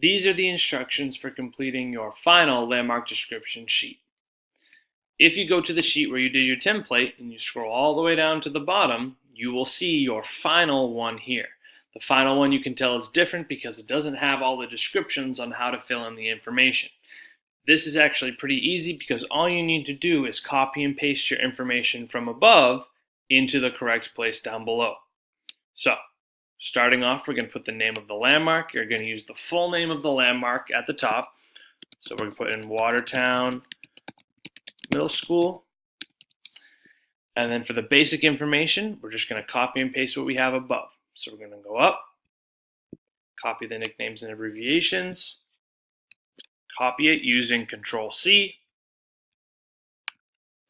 These are the instructions for completing your final landmark description sheet. If you go to the sheet where you did your template and you scroll all the way down to the bottom, you will see your final one here. The final one you can tell is different because it doesn't have all the descriptions on how to fill in the information. This is actually pretty easy because all you need to do is copy and paste your information from above into the correct place down below. So, starting off, we're going to put the name of the landmark. You're going to use the full name of the landmark at the top. So we're going to put in Watertown Middle School. And then for the basic information, we're just going to copy and paste what we have above. So we're going to go up, copy the nicknames and abbreviations, copy it using Control-C,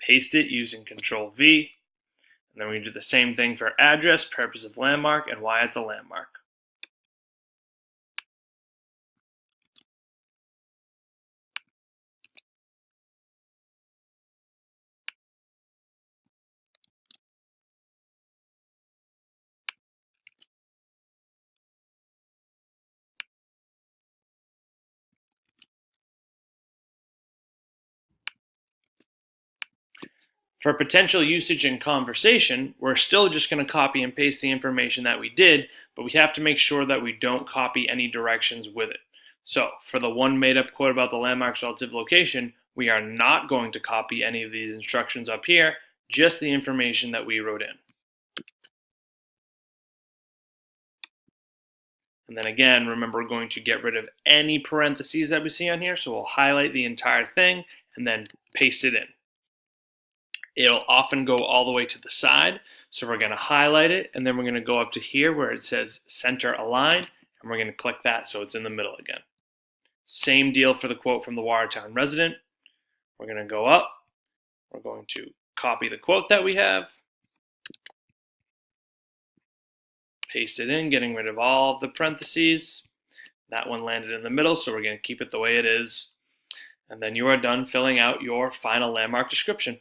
paste it using Control-V, and then we're going to do the same thing for address, purpose of landmark, and why it's a landmark. For potential usage in conversation, we're still just going to copy and paste the information that we did, but we have to make sure that we don't copy any directions with it. So for the one made-up quote about the landmark's relative location, we are not going to copy any of these instructions up here, just the information that we wrote in. And then again, remember, we're going to get rid of any parentheses that we see on here, so we'll highlight the entire thing and then paste it in. It'll often go all the way to the side, so we're going to highlight it, and then we're going to go up to here where it says Center Align, and we're going to click that so it's in the middle again. Same deal for the quote from the Watertown resident. We're going to go up, we're going to copy the quote that we have, paste it in, getting rid of all of the parentheses. That one landed in the middle, so we're going to keep it the way it is. And then you are done filling out your final landmark description.